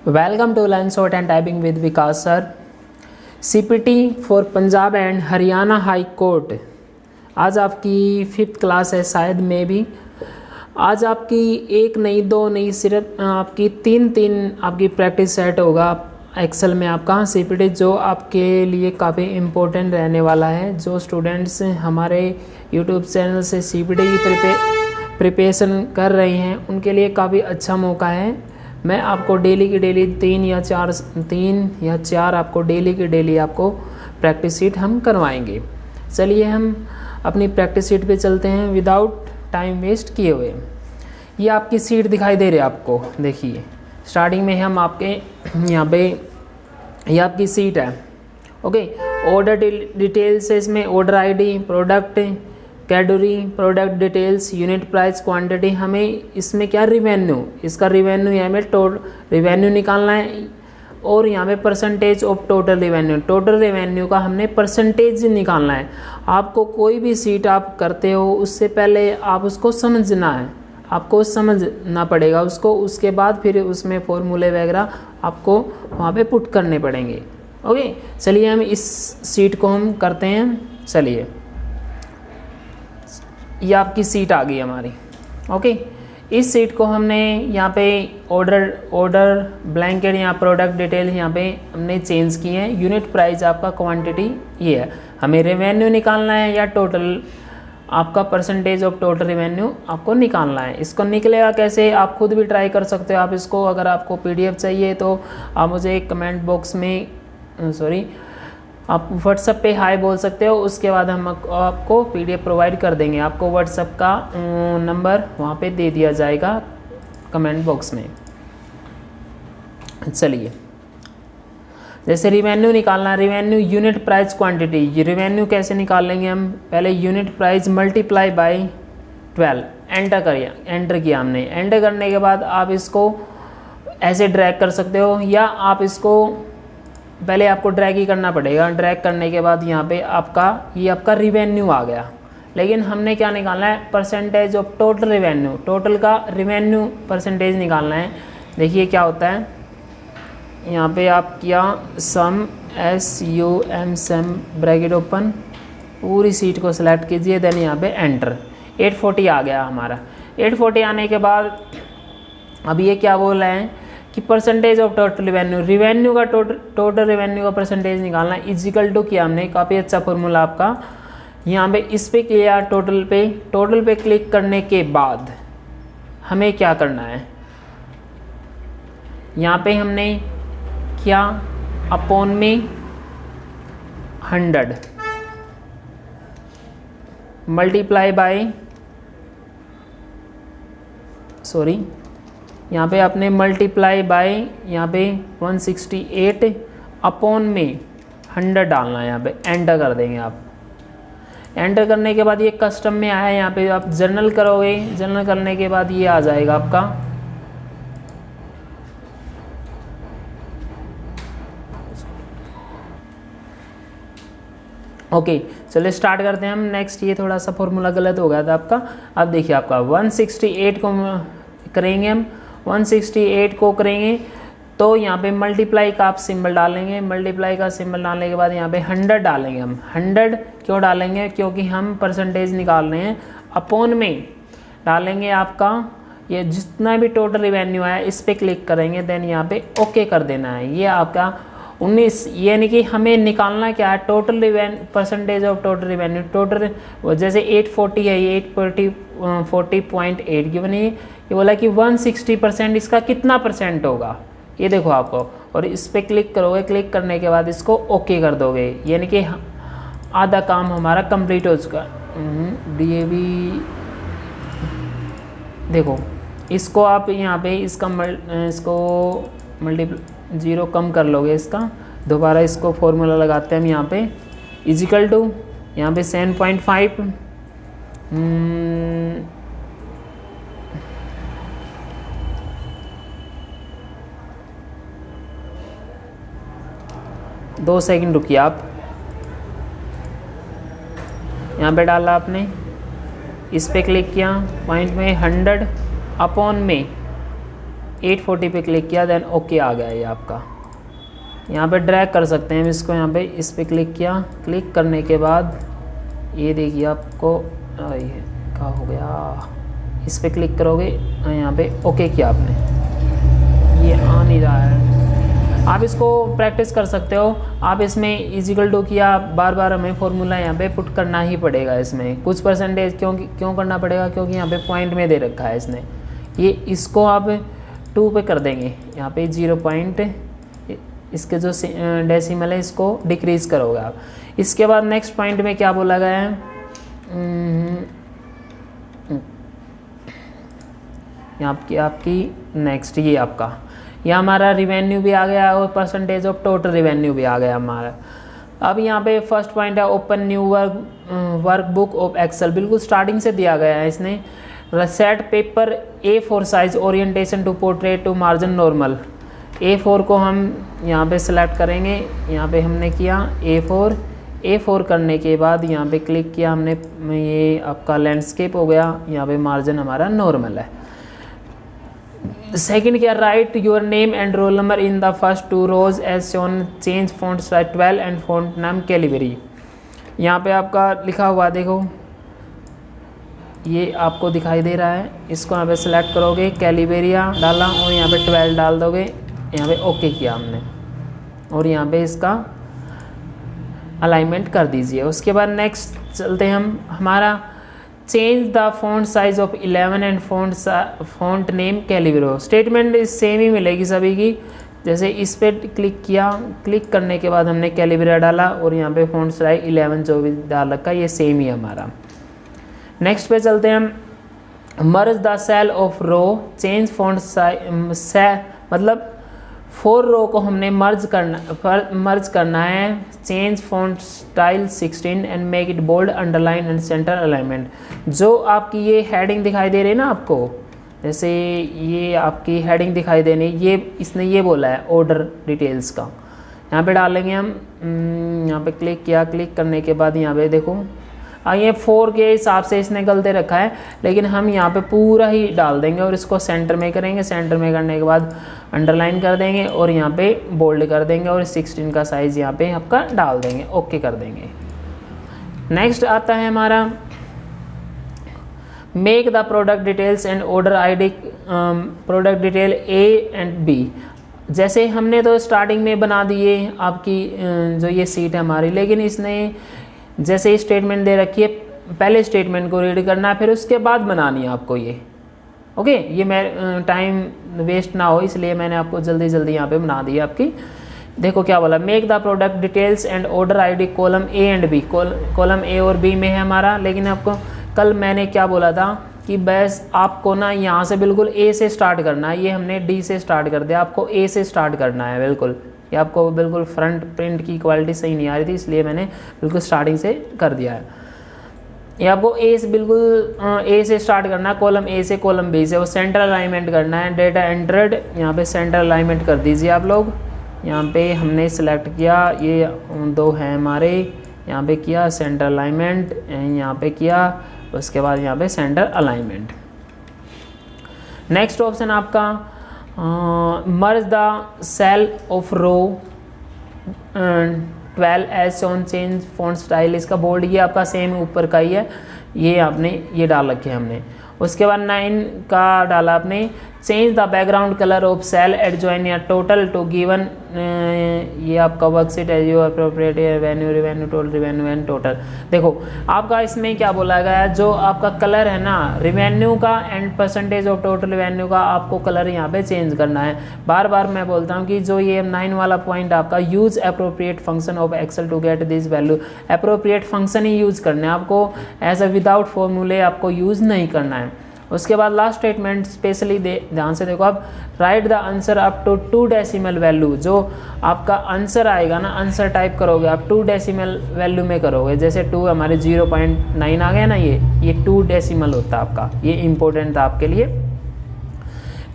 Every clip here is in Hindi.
Welcome to learn shorthand typing with Vikas sir. CPT for Punjab and Haryana high court. आज आपकी 5th क्लास है शायद में भी। आज आपकी एक नहीं दो नहीं सिर्फ आपकी तीन आपकी प्रैक्टिस सेट होगा एक्सेल में आपका सीपीटी, जो आपके लिए काफ़ी इम्पोर्टेंट रहने वाला है। जो स्टूडेंट्स हमारे यूट्यूब चैनल से सीपीटी की प्रिपरेशन कर रहे हैं उनके लिए काफ़ी अच्छा मौका है। मैं आपको डेली की डेली तीन या चार आपको डेली की डेली आपको प्रैक्टिस शीट हम करवाएंगे। चलिए हम अपनी प्रैक्टिस शीट पे चलते हैं विदाउट टाइम वेस्ट किए हुए। ये आपकी शीट दिखाई दे रही है आपको, देखिए स्टार्टिंग में हम आपके यहाँ पे ये आपकी शीट है। ओके, ऑर्डर डिटेल्स है इसमें, order ID, product category, product details, unit price, quantity. हमें इसमें क्या रिवेन्यू, इसका रिवेन्यू यहाँ में रिवेन्यू निकालना है और यहाँ पे percentage of total revenue, total revenue का हमने परसेंटेज निकालना है। आपको कोई भी सीट आप करते हो उससे पहले आप उसको समझना है, आपको समझना पड़ेगा उसको, उसके बाद फिर उसमें फॉर्मूले वगैरह आपको वहाँ पे पुट करने पड़ेंगे। ओके, चलिए हम इस सीट को हम करते हैं। चलिए ये आपकी सीट आ गई हमारी। ओके, इस सीट को हमने यहाँ पे ऑर्डर ब्लैंकेट, यहाँ प्रोडक्ट डिटेल यहाँ पे हमने चेंज किए हैं। यूनिट प्राइस आपका, क्वांटिटी ये है। हमें रेवेन्यू निकालना है या टोटल आपका परसेंटेज ऑफ टोटल रेवेन्यू आपको निकालना है। इसको निकलेगा कैसे आप खुद भी ट्राई कर सकते हो। आप इसको अगर आपको पीडीएफ चाहिए तो आप मुझे कमेंट बॉक्स में आप व्हाट्सएप पे हाई बोल सकते हो, उसके बाद हम आपको पीडीएफ प्रोवाइड कर देंगे। आपको व्हाट्सएप का नंबर वहाँ पे दे दिया जाएगा कमेंट बॉक्स में। चलिए, जैसे रिवेन्यू निकालना, revenue unit price quantity. Revenue कैसे निकाल लेंगे हम, पहले unit price multiply by 12 enter किया हमने। एंटर करने के बाद आप इसको ऐसे ड्रैग कर सकते हो या आप इसको पहले आपको ड्रैग ही करना पड़ेगा। ड्रैग करने के बाद यहाँ पे ये आपका रिवेन्यू आ गया। लेकिन हमने क्या निकालना है, percentage of total revenue, total का रिवेन्यू परसेंटेज निकालना है। देखिए क्या होता है यहाँ पे, आप क्या सम SUM सम ब्रैकेट ओपन, पूरी सीट को सिलेक्ट कीजिए, देन यहाँ पे एंटर। 840 आ गया हमारा। 840 आने के बाद अब ये क्या बोल रहे हैं कि परसेंटेज ऑफ टोटल रिवेन्यू का टोटल रिवेन्यू का परसेंटेज निकालना इजिकल टू किया हमने। काफ़ी अच्छा फॉर्मूला आपका। यहाँ पे इस पे किया, टोटल पे क्लिक करने के बाद हमें क्या करना है, यहाँ पे हमने क्या अपॉन में 100 मल्टीप्लाई बाय यहाँ पे आपने मल्टीप्लाई बाय यहाँ पे 168 अपॉन में 100 डालना है। यहाँ पे एंटर कर देंगे आप। एंटर करने के बाद ये कस्टम में आया है, यहाँ पे आप जर्नल करोगे। जर्नल करने के बाद ये आ जाएगा आपका। ओके, चलिए स्टार्ट करते हैं हम। नेक्स्ट, ये थोड़ा सा फॉर्मूला गलत हो गया था आपका। अब देखिए आपका 168 को करेंगे हम, 168 को करेंगे तो यहाँ पे मल्टीप्लाई का आप सिंबल डालेंगे। मल्टीप्लाई का सिंबल डालने के बाद यहाँ पे 100 डालेंगे हम। 100 क्यों डालेंगे, क्योंकि हम परसेंटेज निकाल रहे हैं। अपॉन में डालेंगे आपका ये जितना भी टोटल रिवेन्यू है, इस पर क्लिक करेंगे, देन यहाँ पे ओके कर देना है। ये आपका 19, यानी कि हमें निकालना क्या है, total revenue, percentage of total revenue. Total जैसे 840 है, ये 840.8 गिवन है। ये बोला कि 160% इसका कितना परसेंट होगा, ये देखो आपको। और इस पर क्लिक करोगे, क्लिक करने के बाद इसको ओके कर दोगे, यानी कि आधा काम हमारा कंप्लीट हो चुका। DAB देखो, इसको आप यहाँ पे इसको मल्टीप्लाई 0 कम कर लोगे इसका। दोबारा इसको फॉर्मूला लगाते हैं हम यहाँ पे, इजिकल टू यहाँ पे 7.5 2 सेकंड रुकिए आप। यहाँ पे डाला आपने, इस पे क्लिक किया, पॉइंट में 100 अपॉन में 840 पे क्लिक किया, देन ओके आ गया ये आपका। यहाँ पे ड्रैग कर सकते हैं इसको, यहाँ पे इस पे क्लिक किया, क्लिक करने के बाद ये देखिए आपको ये क्या हो गया, इस पे क्लिक करोगे, यहाँ पे ओके किया आपने, ये आ नहीं रहा है। आप इसको प्रैक्टिस कर सकते हो, आप इसमें इजिकल टू किया, बार बार हमें फॉर्मूला यहाँ पे पुट करना ही पड़ेगा। इसमें कुछ परसेंटेज क्यों करना पड़ेगा, क्योंकि यहाँ पे पॉइंट में दे रखा है इसने। ये इसको आप 2 पे कर देंगे, यहाँ पे 0 पॉइंट, इसके जो डेसिमल है इसको डिक्रीज़ करोगे आप। इसके बाद नेक्स्ट पॉइंट में क्या बोला गया है, आपकी नेक्स्ट ये आपका, यह हमारा रिवेन्यू भी आ गया और परसेंटेज ऑफ टोटल रिवेन्यू भी आ गया हमारा। अब यहाँ पे फर्स्ट पॉइंट है open new workbook of Excel, बिल्कुल स्टार्टिंग से दिया गया है इसने। Set paper A4 size orientation to portrait to margin normal. A4 को हम यहाँ पे सिलेक्ट करेंगे, यहाँ पे हमने किया A4 करने के बाद यहाँ पे क्लिक किया हमने, ये आपका लैंडस्केप हो गया, यहाँ पे मार्जिन हमारा नॉर्मल है। सेकंड क्या, write your name and roll number in the first 2 rows as shown, change font size 12 and font name Calibri. यहाँ पे आपका लिखा हुआ देखो, ये आपको दिखाई दे रहा है, इसको यहाँ पे सिलेक्ट करोगे, कैलिबेरिया डाला और यहाँ पे 12 डाल दोगे, यहाँ पे ओके किया हमने और यहाँ पे इसका अलाइनमेंट कर दीजिए। उसके बाद नेक्स्ट चलते हैं हम, हमारा change the font size of 11 and font name Calibri. Statement same ही मिलेगी सभी की, जैसे इस पर क्लिक किया, क्लिक करने के बाद हमने कैलिबरा डाला और यहाँ पे फॉन्ट साइज 11 जो भी डाल रखा है ये सेम ही हमारा। नेक्स्ट पे चलते हैं हम, merge the cell of row, change font size, मतलब 4 रो को हमने मर्ज करना है, change font style 16 and make it bold, underline and center alignment. जो आपकी ये हेडिंग दिखाई दे रही है ना आपको, जैसे ये आपकी हेडिंग दिखाई देनी, ये इसने ये बोला है ऑर्डर डिटेल्स का, यहाँ पे डालेंगे हम। यहाँ पे क्लिक किया, क्लिक करने के बाद यहाँ पे देखो ये 4 के हिसाब से इसने गलत रखा है, लेकिन हम यहाँ पे पूरा ही डाल देंगे और इसको सेंटर में करेंगे। सेंटर में करने के बाद अंडरलाइन कर देंगे और यहाँ पे बोल्ड कर देंगे और 16 का साइज़ यहाँ पे आपका डाल देंगे, ओके कर देंगे। नेक्स्ट आता है हमारा, make the product details and order ID, product detail A and B। जैसे हमने तो स्टार्टिंग में बना दिए आपकी जो ये सीट है हमारी, लेकिन इसने जैसे स्टेटमेंट दे रखी है, पहले स्टेटमेंट को रीड करना है, फिर उसके बाद बनानी है आपको ये, ओके। ये मैं टाइम वेस्ट ना हो इसलिए मैंने आपको जल्दी जल्दी यहाँ पे बना दी आपकी। देखो क्या बोला, make the product details and order ID column A and B, column A और B में है हमारा। लेकिन आपको कल मैंने क्या बोला था कि बस आपको ना यहाँ से बिल्कुल A से स्टार्ट करना है, ये हमने D से स्टार्ट कर दिया, आपको A से स्टार्ट करना है बिल्कुल। ये आपको बिल्कुल फ्रंट प्रिंट की क्वालिटी सही नहीं आ रही थी, इसलिए मैंने बिल्कुल स्टार्टिंग से कर दिया है। ये आपको A से बिल्कुल A से स्टार्ट करना है, कॉलम A से कॉलम B से, वो सेंटर अलाइनमेंट करना है। डेटा एंटर्ड, यहाँ पे सेंटर अलाइनमेंट कर दीजिए आप लोग। यहाँ पे हमने सेलेक्ट किया, ये 2 हैं हमारे, यहाँ पे किया सेंटर अलाइनमेंट, यहाँ पे किया, उसके बाद यहाँ पे सेंटर अलाइनमेंट। नेक्स्ट ऑप्शन आपका merge the cell of row 12 as shown, change font style, इसका बोल्ड ये आपका सेम ऊपर का ही है, ये आपने ये डाल रखे हैं हमने। उसके बाद 9 का डाला आपने, change the background colour of cell adjoin या टोटल टू गिवन, ये आपका वर्कशीट है जो appropriate revenue total revenue and total. देखो आपका इसमें क्या बोला गया है, जो आपका कलर है ना रिवेन्यू का and percentage of total revenue का, आपको कलर यहाँ पे चेंज करना है। बार बार मैं बोलता हूँ कि जो ये 9 वाला पॉइंट आपका, use appropriate function of Excel to get this value, appropriate function ही यूज़ करना है आपको, एज अ विदाउट फॉर्मूले आपको यूज़ नहीं करना है। उसके बाद लास्ट स्टेटमेंट स्पेशली ध्यान से देखो आप, write the answer up to 2 decimal value. जो आपका आंसर आएगा ना, आंसर टाइप करोगे आप 2 डेसिमल वैल्यू में करोगे, जैसे 2 हमारे 0.9 आ गया ना, ये 2 डेसिमल होता है आपका, ये इंपॉर्टेंट था आपके लिए।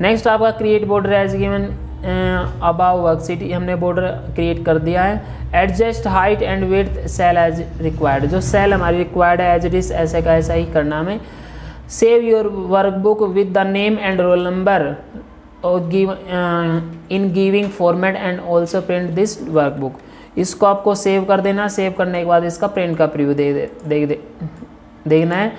नेक्स्ट आपका create border as given above worksheet, हमने बॉर्डर क्रिएट कर दिया है। Adjust height and width cell as required, जो सेल हमारी रिक्वायर्ड है एज इट इज ऐसे का ऐसा ही करना हमें। Save your workbook with the name and roll number give in giving format and also print this workbook. इसको आपको सेव कर देना, सेव करने के बाद इसका प्रिंट का प्रीव्यू देखना है।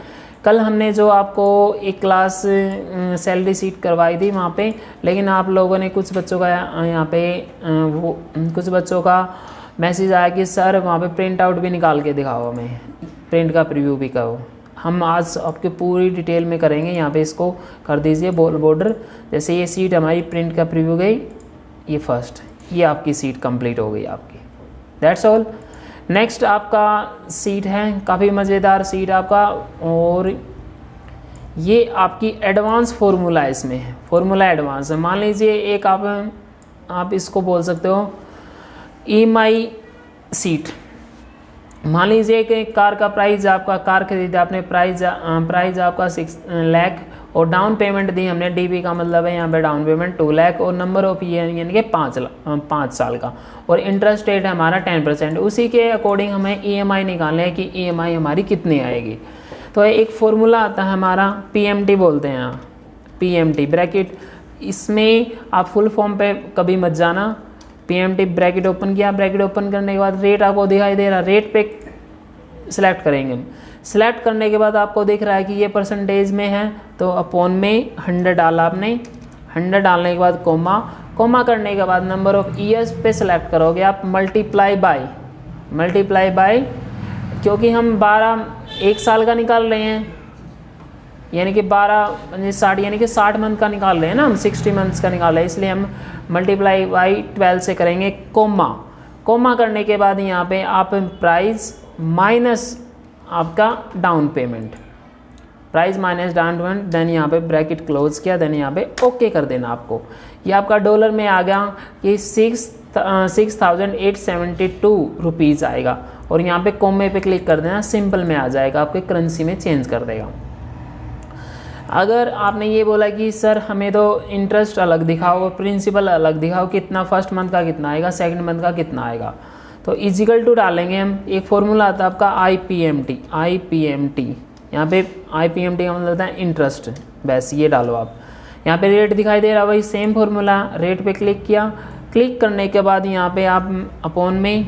कल हमने जो आपको एक क्लास सैलरी सीट करवाई थी वहाँ पे, लेकिन आप लोगों ने कुछ बच्चों का यहाँ पे वो कुछ बच्चों का मैसेज आया कि सर वहाँ पे प्रिंट आउट भी निकाल के दिखाओ, हमें प्रिंट का प्रीव्यू भी करो। हम आज आपके पूरी डिटेल में करेंगे। यहाँ पे इसको कर दीजिए बॉर्डर। जैसे ये सीट हमारी प्रिंट का प्रीव्यू गई, ये फर्स्ट, ये आपकी सीट कंप्लीट हो गई आपकी। That's all. नेक्स्ट आपका सीट है, काफ़ी मज़ेदार सीट आपका, और ये आपकी एडवांस फार्मूला इसमें है, फार्मूला एडवांस है। मान लीजिए एक आप इसको बोल सकते हो EMI सीट। मान लीजिए कि कार का प्राइस, आपका कार खरीदा आपने, प्राइस आपका 6 लाख और डाउन पेमेंट दी हमने, DP का मतलब है यहाँ पे डाउन पेमेंट 2 लाख और नंबर ऑफ ईयर यानी कि 5 साल का, और इंटरेस्ट रेट है हमारा 10%। उसी के अकॉर्डिंग हमें EMI निकालना है कि EMI हमारी कितनी आएगी। तो एक फॉर्मूला आता है हमारा, PMT बोलते हैं यहाँ, PMT ब्रैकेट। इसमें आप फुल फॉर्म पे कभी मत जाना। PMT ब्रैकेट ओपन किया, ब्रैकेट ओपन करने के बाद रेट आपको दिखाई दे रहा, रेट पे सिलेक्ट करेंगे हम। सिलेक्ट करने के बाद आपको दिख रहा है कि ये परसेंटेज में है, तो अपॉन में 100 डाला आपने। 100 डालने के बाद कोमा करने के बाद नंबर ऑफ ईयर्स पे सिलेक्ट करोगे आप, मल्टीप्लाई बाय, क्योंकि हम 1 साल का निकाल रहे हैं, यानी कि 60 यानी कि 60 मंथ का निकाल रहे हैं ना हम, 60 मंथ्स का निकाल रहे हैं, इसलिए हम मल्टीप्लाई बाई 12 से करेंगे। कोमा करने के बाद यहाँ पे आप प्राइस माइनस आपका डाउन पेमेंट, देन यहाँ पे ब्रैकेट क्लोज किया, देन यहाँ पे ओके कर देना आपको। ये आपका डॉलर में आ गया कि 6,872 रुपीज़ आएगा, और यहाँ पे कोमे पे क्लिक कर देना, सिंपल में आ जाएगा, आपके करेंसी में चेंज कर देगा। अगर आपने ये बोला कि सर हमें तो इंटरेस्ट अलग दिखाओ, प्रिंसिपल अलग दिखाओ, कितना फर्स्ट मंथ का कितना आएगा, सेकंड मंथ का कितना आएगा, तो इजिकल टू डालेंगे हम। एक फॉर्मूला आता है आपका IPMT। यहाँ पे IPMT का मतलब होता है इंटरेस्ट, बस ये डालो आप। यहाँ पे रेट दिखाई दे रहा, वही सेम फॉर्मूला, रेट पे क्लिक किया। क्लिक करने के बाद यहाँ पे आप अपॉन में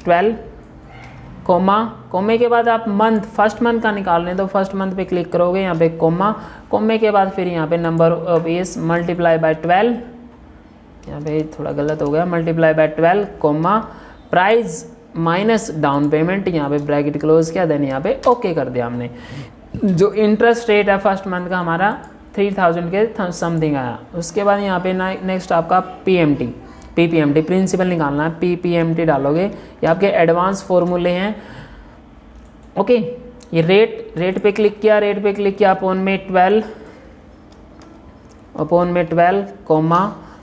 12 कोमे के बाद आप फर्स्ट मंथ का निकाल लें, तो फर्स्ट मंथ पे क्लिक करोगे, यहाँ पे कोमे के बाद फिर यहाँ पे number of years multiply by 12, यहाँ पे थोड़ा गलत हो गया, multiply by 12 price minus down payment, यहाँ पे ब्रैकेट क्लोज किया, देन यहाँ पे ओके कर दिया हमने। जो इंटरेस्ट रेट है फर्स्ट मंथ का हमारा 3000 के समथिंग आया। उसके बाद यहाँ पे नेक्स्ट आपका PPMT प्रिंसिपल निकालना है, PPMT डालोगे, ये आपके एडवांस फॉर्मूले हैं। ओके, ये रेट पे क्लिक किया, अपॉन में 12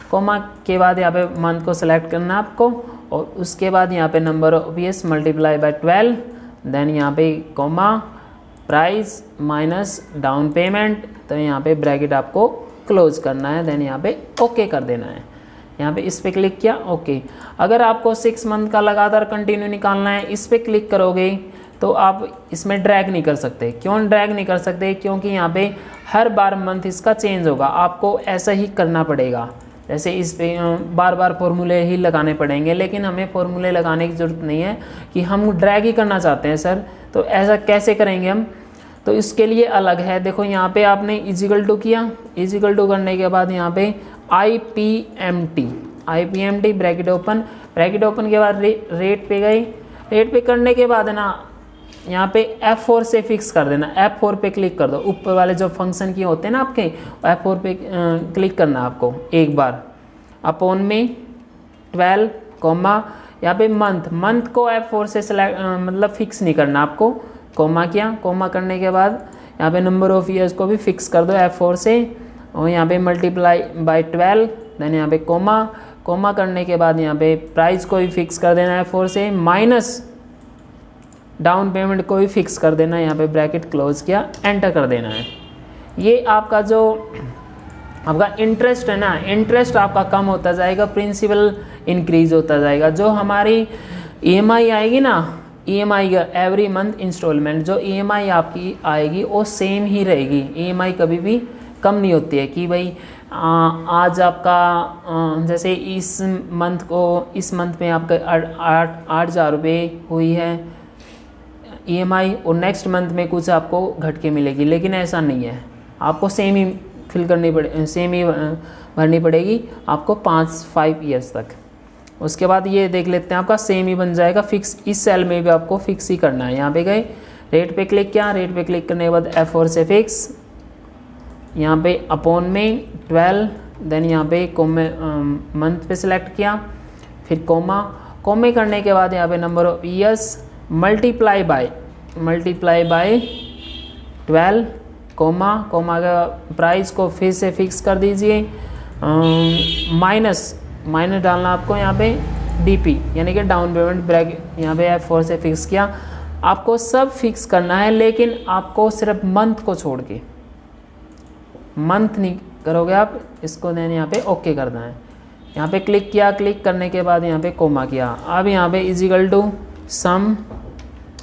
कोमा के बाद यहाँ पे मंथ को सिलेक्ट करना है आपको, और उसके बाद यहाँ पे number of years multiply by 12, then यहाँ पे comma price minus down payment, तो यहाँ पे ब्रैकेट आपको क्लोज करना है, देन यहाँ पे ओके कर देना है। यहाँ पे इस पे क्लिक किया, ओके। अगर आपको 6 मंथ का लगातार कंटिन्यू निकालना है, इस पे क्लिक करोगे तो आप इसमें ड्रैग नहीं कर सकते। क्यों ड्रैग नहीं कर सकते? क्योंकि यहाँ पे हर बार मंथ इसका चेंज होगा, आपको ऐसा ही करना पड़ेगा। जैसे इस पे बार बार फॉर्मूले ही लगाने पड़ेंगे, लेकिन हमें फॉर्मूले लगाने की ज़रूरत नहीं है कि हम ड्रैग ही करना चाहते हैं सर, तो ऐसा कैसे करेंगे हम? तो इसके लिए अलग है। देखो यहाँ पे आपने इजिकल टू किया, इजिकल टू करने के बाद यहाँ पे IPMT ब्रैकेट ओपन के बाद रेट पे गई। रेट पे करने के बाद ना यहाँ पे F4 से फिक्स कर देना, F4 पे क्लिक कर दो। ऊपर वाले जो फंक्शन की होते हैं ना आपके, F4 पे क्लिक करना आपको एक बार। अपॉन में 12 यहाँ पे मंथ को F4 से मतलब फिक्स नहीं करना आपको। कोमा किया, कोमा करने के बाद यहाँ पे नंबर ऑफ ईयर्स को भी फिक्स कर दो F4 से, और यहाँ पे मल्टीप्लाई बाय 12, देन यहाँ पे कोमा करने के बाद यहाँ पे प्राइस को भी फिक्स कर देना है F4 से, माइनस डाउन पेमेंट को भी फिक्स कर देना है। यहाँ पे ब्रैकेट क्लोज किया, एंटर कर देना है। ये आपका जो आपका इंटरेस्ट है ना, इंटरेस्ट आपका कम होता जाएगा, प्रिंसिपल इंक्रीज होता जाएगा। जो हमारी EMI आएगी ना, EMI का एवरी मंथ इंस्टॉलमेंट, जो EMI आपकी आएगी वो सेम ही रहेगी। EMI कभी भी कम नहीं होती है कि भाई आज आपका जैसे इस मंथ में आपका 8,000 रुपये हुई है EMI और नेक्स्ट मंथ में कुछ आपको घट के मिलेगी, लेकिन ऐसा नहीं है, आपको सेम ही सेम ही भरनी पड़ेगी आपको 5 ईयर्स तक। उसके बाद ये देख लेते हैं, आपका सेम ही बन जाएगा फिक्स। इस सेल में भी आपको फिक्स ही करना है। यहाँ पे गए, रेट पे क्लिक किया, रेट पे क्लिक करने के बाद F4 से फिक्स, यहाँ पे अपॉन में 12, देन यहाँ पे मंथ पे सिलेक्ट किया, फिर कोमे करने के बाद यहाँ पे number of years multiply by 12, comma का प्राइस को फिर से फिक्स कर दीजिए, माइनस डालना आपको यहाँ पे DP यानी कि डाउन पेमेंट ब्रैकेट, यहाँ पे F4 से फिक्स किया। आपको सब फिक्स करना है, लेकिन आपको सिर्फ मंथ को छोड़ के, मंथ नहीं करोगे आप इसको, देन यहाँ पे ओके करना है। यहाँ पे क्लिक किया, क्लिक करने के बाद यहाँ पे कोमा किया। अब यहाँ पे equal to sum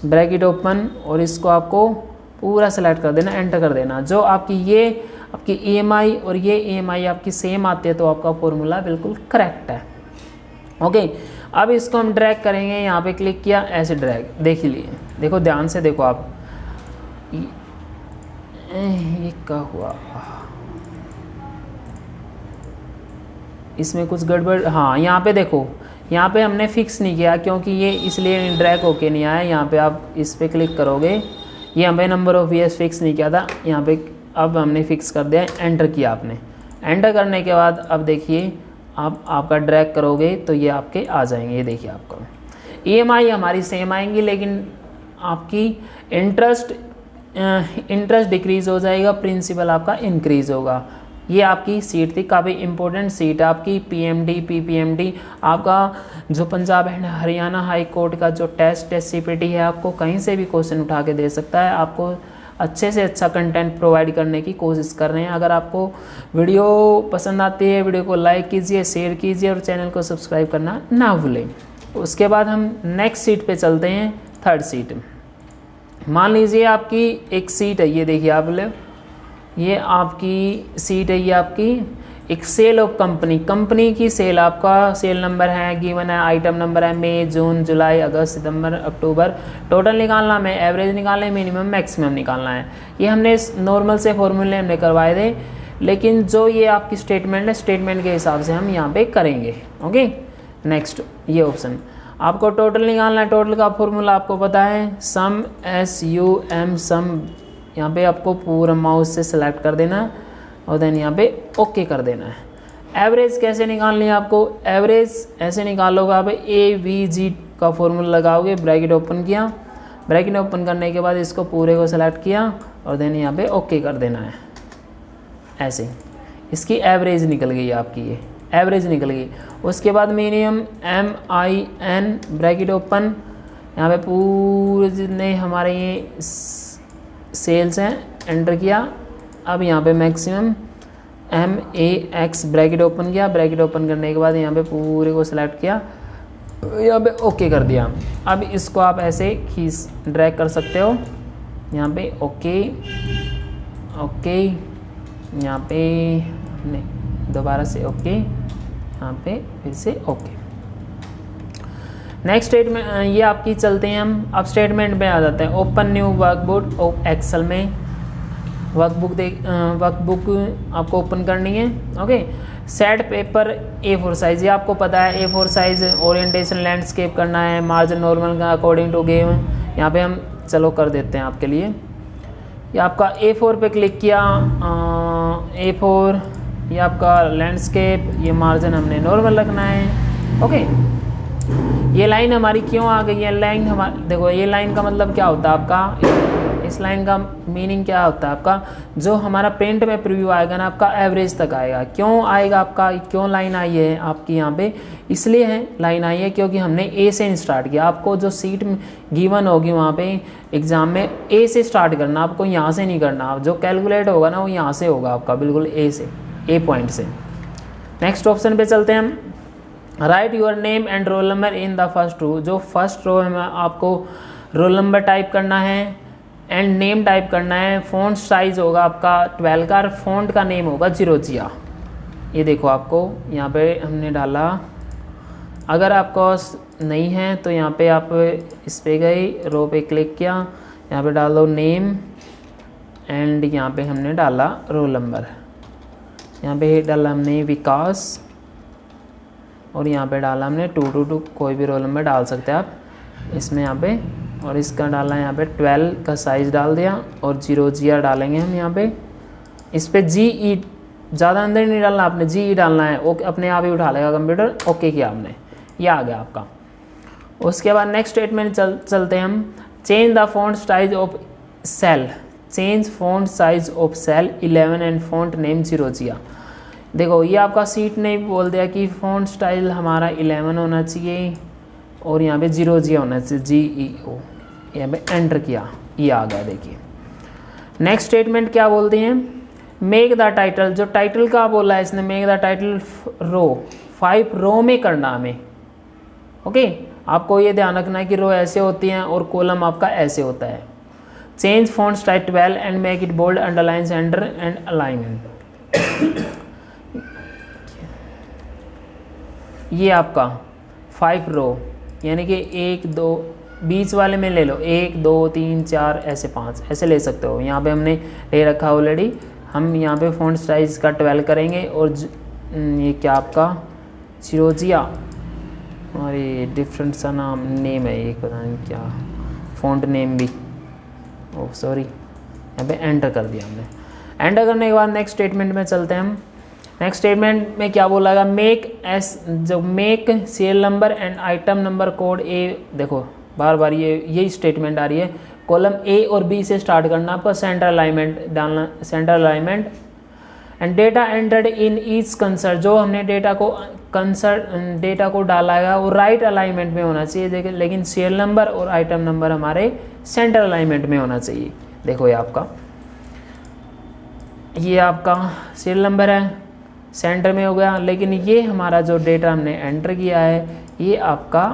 bracket open, और इसको आपको पूरा सेलेक्ट कर देना, एंटर कर देना। जो आपकी EMI और ये EMI आपकी सेम आती है तो आपका फॉर्मूला बिल्कुल करेक्ट है। ओके, अब इसको हम ड्रैग करेंगे। यहाँ पे क्लिक किया, ऐसे ड्रैग, देख लिए, देखो ध्यान से देखो आप, ये क्या हुआ, इसमें कुछ गड़बड़। हाँ, यहाँ पे देखो, यहाँ पे हमने फिक्स नहीं किया क्योंकि ये इसलिए ड्रैग होके नहीं आया। यहाँ पे आप इस पे क्लिक करोगे, ये हमें नंबर ऑफ ईयर्स फिक्स नहीं किया था, यहाँ पे अब हमने फिक्स कर दिया, एंटर किया आपने। एंटर करने के बाद अब देखिए, आप आपका ड्रैग करोगे तो ये आपके आ जाएंगे। ये देखिए आपका EMI हमारी सेम आएंगी, लेकिन आपकी इंटरेस्ट डिक्रीज़ हो जाएगा, प्रिंसिपल आपका इंक्रीज़ होगा। ये आपकी सीट थी, काफ़ी इंपॉर्टेंट सीट है आपकी, PMD PPMD। आपका जो Punjab and Haryana high court का जो टेस्ट है CPT है, आपको कहीं से भी क्वेश्चन उठा के दे सकता है। आपको अच्छे से अच्छा कंटेंट प्रोवाइड करने की कोशिश कर रहे हैं। अगर आपको वीडियो पसंद आती है, वीडियो को लाइक कीजिए, शेयर कीजिए और चैनल को सब्सक्राइब करना ना भूलें। उसके बाद हम नेक्स्ट सीट पे चलते हैं, थर्ड सीट। मान लीजिए आपकी एक सीट है, ये देखिए आप लोग, ये आपकी सीट है, ये आपकी एक सेल ऑफ कंपनी की सेल, आपका सेल नंबर है, गिवन है, आइटम नंबर है, मई, जून, जुलाई, अगस्त, सितंबर, अक्टूबर। टोटल निकालना है, एवरेज निकालना है, मिनिमम मैक्सिमम निकालना है। ये हमने नॉर्मल से फॉर्मूले हमने करवाए थे, लेकिन जो ये आपकी स्टेटमेंट है, स्टेटमेंट के हिसाब से हम यहाँ पे करेंगे। ओके, नेक्स्ट ये ऑप्शन आपको टोटल निकालना है। टोटल का फॉर्मूला आपको पता है, सम SUM सम। यहाँ पे आपको पूरा माउस से सेलेक्ट कर देना है और देन यहाँ पे ओके कर देना है। एवरेज कैसे निकालनी है आपको, एवरेज ऐसे निकालोगे आप, AVG का फॉर्मूला लगाओगे, ब्रैकेट ओपन किया, ब्रैकेट ओपन करने के बाद इसको पूरे को सेलेक्ट किया और देन यहाँ पे ओके कर देना है। ऐसे इसकी एवरेज निकल गई आपकी, ये एवरेज निकल गई। उसके बाद मिनिमम MIN ब्रैकेट ओपन, यहाँ पे पूरे जितने हमारे ये सेल्स हैं एंटर किया। अब यहाँ पे मैक्सिमम MAX ब्रैकेट ओपन किया, ब्रैकेट ओपन करने के बाद यहाँ पे पूरे को सिलेक्ट किया, यहाँ पे ओके कर दिया। अब इसको आप ऐसे खींच ड्रैग कर सकते हो, यहाँ पे ओके, यहाँ पे हमने दोबारा से ओके, यहाँ पे फिर से ओके। नेक्स्ट स्टेटमेंट ये आपकी चलते हैं हम, अब स्टेटमेंट में आ जाते हैं। ओपन न्यू वर्कबुक, एक्सेल में वर्कबुक आपको ओपन करनी है। Okay, set paper A4 size, ये आपको पता है A4 साइज, ओरिएंटेशन लैंडस्केप करना है, मार्जिन नॉर्मल का अकॉर्डिंग टू गेम। यहाँ पे हम चलो कर देते हैं आपके लिए। ये आपका A4 पे क्लिक किया, A4 ये आपका लैंडस्केप, ये मार्जिन हमने नॉर्मल रखना है। ओके, ये लाइन हमारी क्यों आ गई है, लाइन हमारी देखो, ये लाइन का मतलब क्या होता है आपका, इस लाइन का मीनिंग क्या होता है आपका, जो हमारा प्रिंट में प्रीव्यू आएगा ना आपका एवरेज तक आएगा। क्यों आएगा आपका, क्यों लाइन आई है आपकी यहाँ पे, इसलिए है लाइन आई है क्योंकि हमने A से स्टार्ट किया। आपको जो सीट गिवन होगी वहाँ पे एग्जाम में A से स्टार्ट करना, आपको यहाँ से नहीं करना। आप जो कैलकुलेट होगा ना वो यहाँ से होगा आपका, बिल्कुल A से, A पॉइंट से। नेक्स्ट ऑप्शन पे चलते हैं हम। Write your name and roll number in the first row, जो फर्स्ट रो है आपको रोल नंबर टाइप करना है एंड नेम टाइप करना है। फ़ॉन्ट साइज़ होगा आपका 12 का, फ़ॉन्ट का नेम होगा जिरोजिया। ये देखो आपको यहाँ पे हमने डाला। अगर आपको नहीं है तो यहाँ पे आप इस पे गए, रो पे क्लिक किया, यहाँ पे डाल दो नेम एंड यहाँ पे हमने डाला रोल नंबर। यहाँ पे डाला हमने विकास और यहाँ पे डाला हमने 222, कोई भी रोल नंबर डाल सकते हैं आप इसमें यहाँ पे। और इसका डाला यहाँ पे 12 का साइज़ डाल दिया और जिरोजिया डालेंगे हम यहाँ पे। इस पे GE ज़्यादा अंदर नहीं डालना, आपने GE डालना है। ओके, अपने आप ही उठा लेगा कंप्यूटर। ओके किया आपने, ये आ गया आपका। उसके बाद नेक्स्ट स्टेटमेंट चलते हैं हम। Change the font size of cell, change font size of cell 11 and font name Georgia. देखो ये आपका सीट ने बोल दिया कि फॉन्ट स्टाइल हमारा 11 होना चाहिए और यहाँ पे जिरोजिया होना चाहिए, GEO। यहाँ पे एंटर किया, ये आ गया। देखिए नेक्स्ट स्टेटमेंट क्या बोलते हैं, मेक द टाइटल। जो टाइटल का बोला है इसने, मेक द टाइटल रो 5 रो में करना हमें। ओके, आपको ये ध्यान रखना है कि रो ऐसे होती हैं और कॉलम आपका ऐसे होता है। Change font style 12 and make it bold, underline, center and alignment. ये आपका 5 रो, यानी कि 1 2 बीच वाले में ले लो, 1 2 3 4 ऐसे 5 ऐसे ले सकते हो। यहाँ पे हमने ले रखा ऑलरेडी। हम यहाँ पे फॉन्ट साइज का 12 करेंगे और ये क्या आपका जिरोजिया, और ये डिफरेंट सा नेम है, ये पता नहीं क्या फॉन्ट नेम भी, ओह सॉरी। यहाँ पे एंटर कर दिया हमने। एंटर करने के बाद नेक्स्ट स्टेटमेंट में चलते हैं हम। नेक्स्ट स्टेटमेंट में क्या बोला, मेक जो make serial number and item number code A. देखो बार बार यही स्टेटमेंट आ रही है। कॉलम A और B से स्टार्ट करना, आपका सेंटर अलाइनमेंट डालना, centre alignment and data entered in each concert. जो हमने डेटा को डाला है वो राइट अलाइनमेंट में होना चाहिए, देखिए, लेकिन सीरियल नंबर और आइटम नंबर हमारे सेंटर अलाइनमेंट में होना चाहिए। देखो ये आपका सीरियल नंबर है, सेंटर में हो गया, लेकिन ये हमारा जो डेटा हमने एंटर किया है ये आपका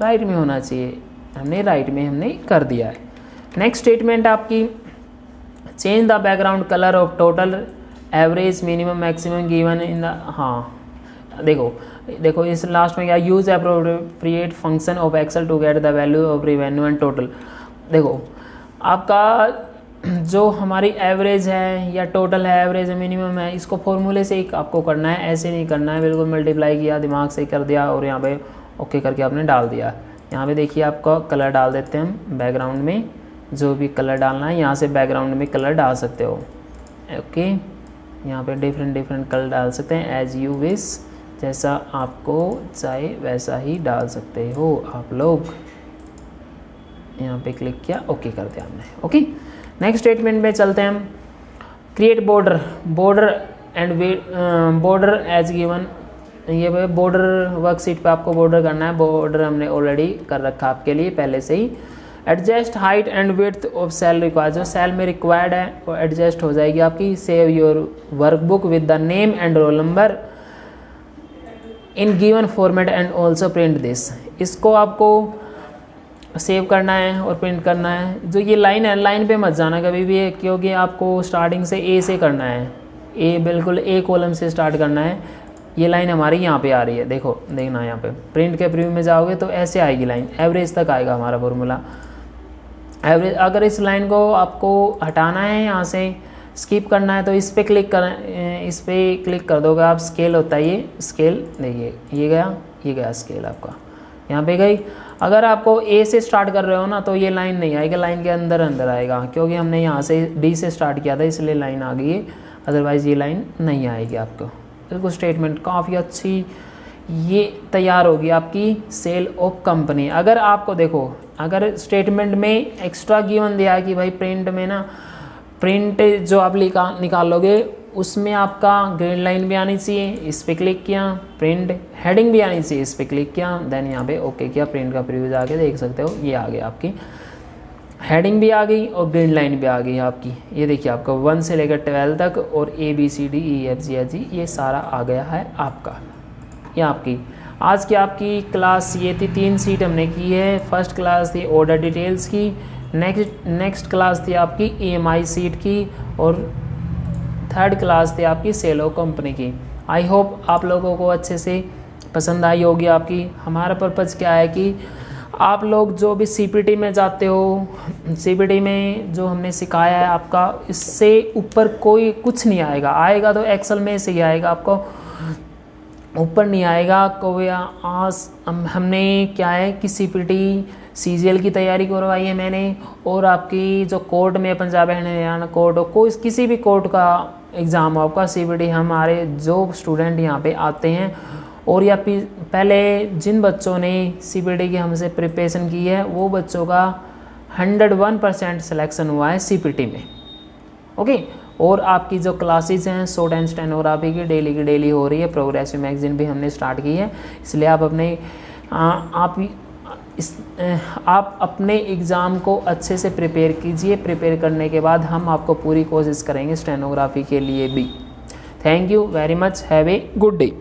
राइट में होना चाहिए। हमने राइट में हमने कर दिया है। नेक्स्ट स्टेटमेंट आपकी, change the background colour of total average minimum maximum given in the. हाँ देखो इस लास्ट में क्या, use appropriate function of Excel to get the value of revenue and total. देखो आपका जो हमारी एवरेज है या टोटल है, एवरेज है, मिनिमम है, इसको फॉर्मूले से एक आपको करना है, ऐसे नहीं करना है। बिल्कुल मल्टीप्लाई किया, दिमाग से कर दिया और यहाँ पे ओके करके आपने डाल दिया। यहाँ पे देखिए आपका कलर डाल देते हैं हम बैकग्राउंड में, जो भी कलर डालना है यहाँ से बैकग्राउंड में कलर डाल सकते हो। ओके, यहाँ पे डिफरेंट कलर डाल सकते हैं एज यू विश, जैसा आपको चाहे वैसा ही डाल सकते हो आप लोग। यहाँ पे क्लिक किया, ओके कर दिया हमने। ओके, नेक्स्ट स्टेटमेंट में चलते हैं हम। Create border and border as given. ये बॉर्डर वर्कशीट पे आपको बॉर्डर करना है। बॉर्डर हमने ऑलरेडी कर रखा आपके लिए पहले से ही। Adjust height and width of cell required, जो सेल में रिक्वायर्ड है वो एडजस्ट हो जाएगी आपकी। Save your workbook with the name and roll number in given format and also print this. इसको आपको सेव करना है और प्रिंट करना है। जो ये लाइन है, लाइन पे मत जाना कभी भी, क्योंकि आपको स्टार्टिंग से ए से करना है। ए बिल्कुल ए कॉलम से स्टार्ट करना है। ये लाइन हमारी यहाँ पे आ रही है, देखो देखना यहाँ पे। प्रिंट के प्रीव्यू में जाओगे तो ऐसे आएगी लाइन, एवरेज तक आएगा हमारा फॉर्मूला। एवरेज, अगर इस लाइन को आपको हटाना है, यहाँ से स्किप करना है, तो इस पर क्लिक कर दोगे आप। स्केल होता है ये, स्केल देखिए ये गया स्केल आपका, यहाँ पे गई। अगर आपको ए से स्टार्ट कर रहे हो ना तो ये लाइन नहीं आएगी, लाइन के अंदर आएगा, क्योंकि हमने यहाँ से डी से स्टार्ट किया था इसलिए लाइन आ गई है, अदरवाइज़ ये लाइन नहीं आएगी आपको। बिल्कुल स्टेटमेंट काफ़ी अच्छी ये तैयार होगी आपकी सेल ऑफ कंपनी। अगर आपको देखो, अगर स्टेटमेंट में एक्स्ट्रा गिवन दिया है कि भाई प्रिंट में ना, प्रिंट जो आप निकालोगे उसमें आपका ग्रीन लाइन भी आनी चाहिए, इस पर क्लिक किया। प्रिंट हेडिंग भी आनी चाहिए, इस पर क्लिक किया। देन यहाँ पे ओके किया, प्रिंट का प्रीव्यू जाके देख सकते हो, ये आ गया आपकी हेडिंग भी आ गई और ग्रीन लाइन भी आ गई आपकी। ये देखिए आपका 1 से लेकर 12 तक और ABCDEFGH ये सारा आ गया है आपका। ये आपकी आज की आपकी क्लास ये थी, 3 सीट हमने की है। फर्स्ट क्लास थी ऑर्डर डिटेल्स की, नेक्स्ट क्लास थी आपकी EMI सीट की, और थर्ड क्लास थी आपकी सेल ऑफ कंपनी की। आई होप आप लोगों को अच्छे से पसंद आई होगी आपकी। हमारा पर्पज़ क्या है कि आप लोग जो भी CPT में जाते हो, CPT में जो हमने सिखाया है आपका, इससे ऊपर कोई कुछ नहीं आएगा। आएगा तो एक्सेल में से ही आएगा, आपको ऊपर नहीं आएगा। कोई आज हमने क्या है कि CPT CGL की तैयारी करवाई है मैंने, और आपकी जो कोर्ट में पंजाब एंड हरियाणा कोर्ट हो, कोई किसी भी कोर्ट का एग्ज़ाम हो आपका, CPT हमारे जो स्टूडेंट यहाँ पे आते हैं, और या पहले जिन बच्चों ने CPT की हमसे प्रिपरेशन की है, वो बच्चों का 101% सिलेक्शन हुआ है CPT में। ओके, और आपकी जो क्लासेस हैं शॉर्ट एंड स्टेनोग्राफी की डेली हो रही है। प्रोग्रेसिव मैगजीन भी हमने स्टार्ट की है, इसलिए आप अपने एग्ज़ाम को अच्छे से प्रिपेयर कीजिए। प्रिपेयर करने के बाद हम आपको पूरी कोशिश करेंगे स्टेनोग्राफी के लिए भी। Thank you very much, have a good day.